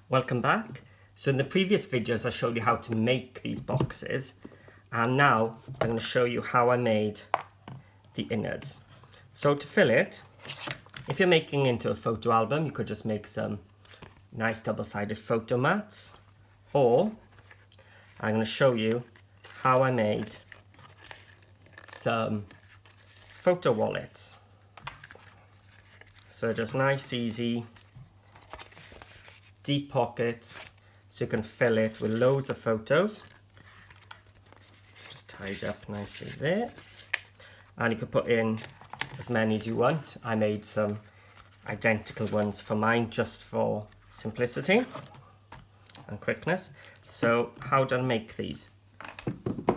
Welcome back. So in the previous videos I showed you how to make these boxes, and now I'm going to show you how I made the innards. So to fill it, if you're making into a photo album, you could just make some nice double-sided photo mats, or I'm going to show you how I made some photo wallets. So just nice, easy, deep pockets, so you can fill it with loads of photos. Just tied up nicely there. And you can put in as many as you want. I made some identical ones for mine just for simplicity and quickness. So how do I make these?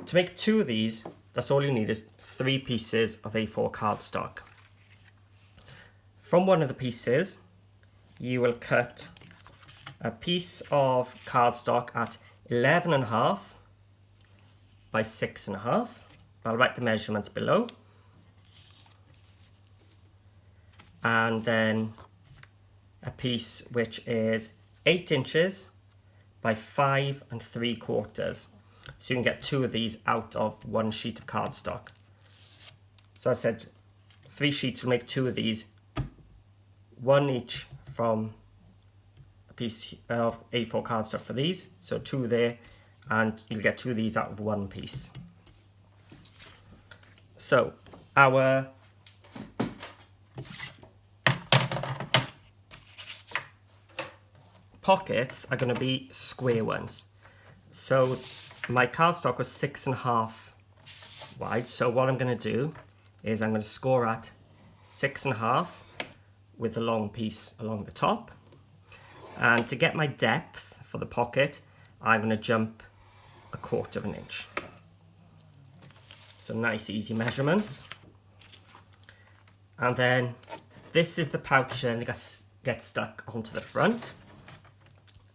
To make 2 of these, that's all you need is 3 pieces of A4 cardstock. From one of the pieces, you will cut a piece of cardstock at 11.5 by 6.5. I'll write the measurements below. And then a piece which is 8 inches by 5 3/4. So you can get 2 of these out of 1 sheet of cardstock. So I said 3 sheets will make 2 of these, 1 each from a piece of A4 cardstock for these, so 2 there, and you'll get 2 of these out of 1 piece. So our pockets are going to be square ones. So my cardstock was 6.5 wide, so what I'm going to do is I'm going to score at 6.5 with a long piece along the top. And to get my depth for the pocket, I'm going to jump 1/4 inch. So nice easy measurements. And then this is the pouch and it gets stuck onto the front.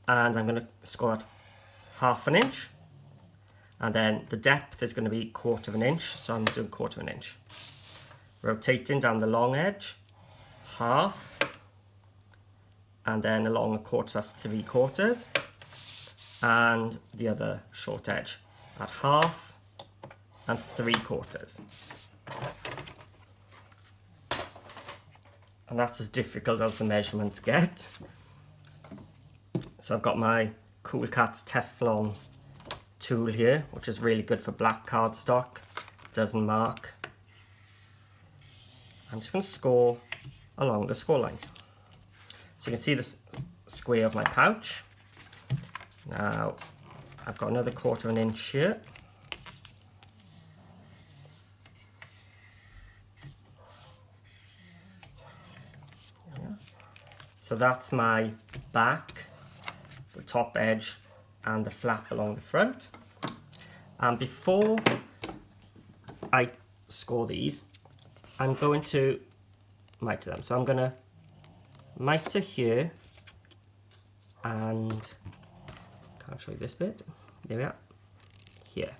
And I'm going to score at 1/2 inch. And then the depth is going to be 1/4 inch, so I'm doing 1/4 inch. Rotating down the long edge, 1/2, and then along 1/4, that's 3/4, and the other short edge at 1/2 and 3/4. And that's as difficult as the measurements get. So I've got my Cool Cats Teflon tool here, which is really good for black cardstock, doesn't mark. I'm just going to score along the score lines. So you can see the square of my pouch. Now I've got another 1/4 inch here. So that's my back, the top edge, and the flap along the front. And before I score these, I'm going to miter them. So I'm going to miter here, and can't show you this bit. There we are. Here.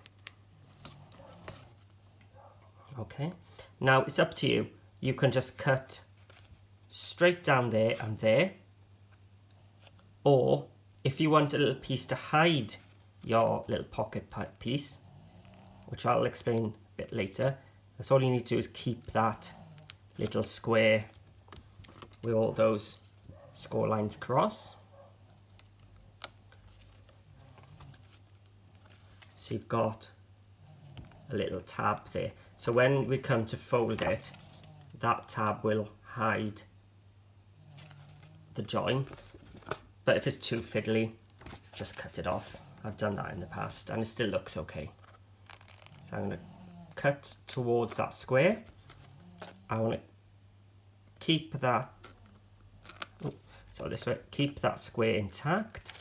Okay. Now it's up to you. You can just cut straight down there and there, or if you want a little piece to hide your little pocket piece, which I'll explain a bit later, that's all you need to do is keep that little square with all those score lines across. So you've got a little tab there. So when we come to fold it, that tab will hide the join. But if it's too fiddly, just cut it off. I've done that in the past and it still looks okay. So I'm going to cut towards that square. I want to keep that, this way, keep that square intact.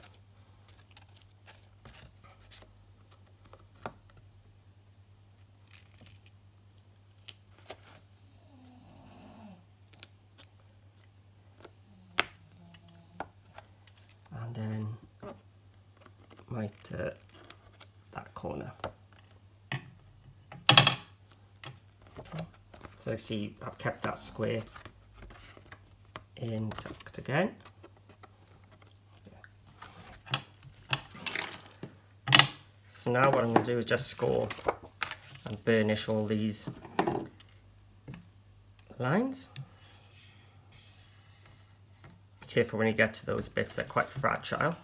And then miter that corner. So you see I've kept that square intact again. So now what I'm going to do is just score and burnish all these lines. Be careful when you get to those bits, they're quite fragile.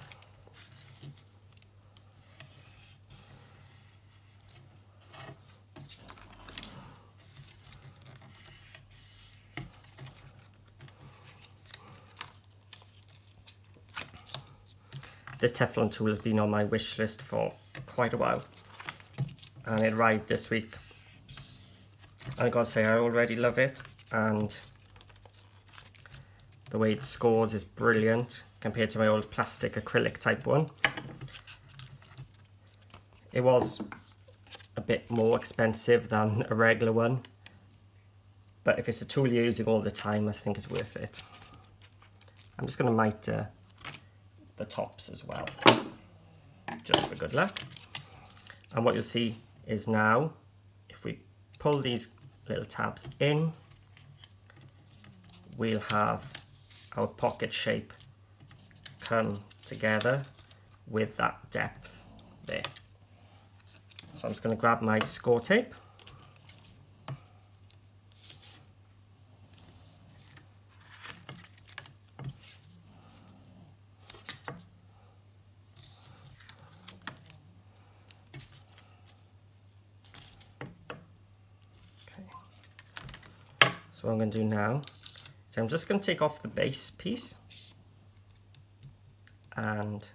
This Teflon tool has been on my wish list for quite a while, and it arrived this week. I gotta say, I already love it, and the way it scores is brilliant compared to my old plastic acrylic type one. It was a bit more expensive than a regular one, but if it's a tool you're using all the time, I think it's worth it. I'm just going to miter the tops as well, just for good luck. And what you'll see is now, if we pull these little tabs in, we'll have our pocket shape come together with that depth there. So I'm just going to grab my score tape. So what I'm going to do now is I'm just going to take off the base piece and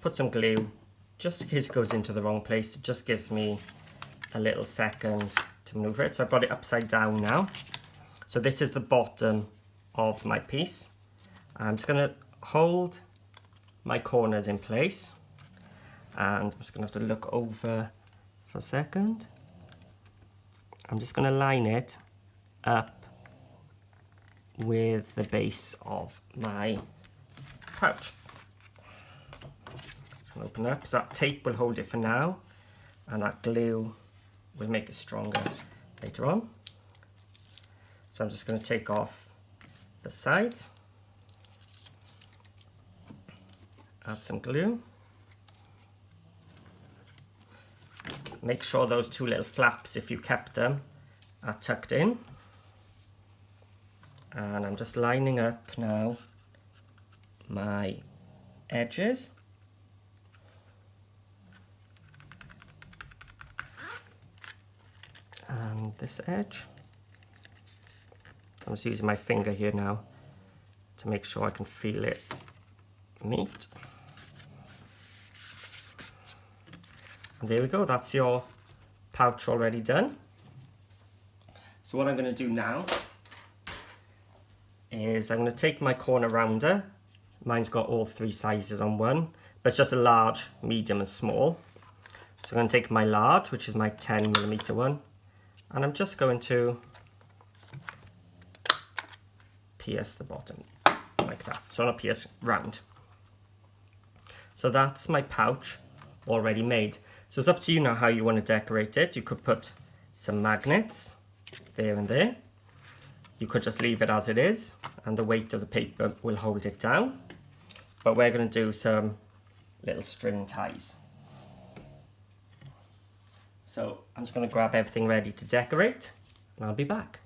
put some glue, just in case it goes into the wrong place. It just gives me a little second to maneuver it. So I've got it upside down now. So this is the bottom of my piece. I'm just going to hold my corners in place, and I'm just going to have to look over for a second. I'm just going to line it up with the base of my pouch. Just going to open up, so that tape will hold it for now, and that glue will make it stronger later on. So I'm just going to take off the sides, add some glue, make sure those two little flaps, if you kept them, are tucked in. And I'm just lining up now my edges. And this edge. I'm just using my finger here now to make sure I can feel it meet. And there we go, that's your pouch already done. So what I'm going to do now is I'm going to take my corner rounder. Mine's got all three sizes on one, but it's just a large, medium and small. So I'm going to take my large, which is my 10mm one, and I'm just going to pierce the bottom like that. So not pierce, round. So that's my pouch already made. So it's up to you now how you want to decorate it. You could put some magnets there and there. You could just leave it as it is, and the weight of the paper will hold it down. But we're going to do some little string ties. So I'm just going to grab everything ready to decorate, and I'll be back.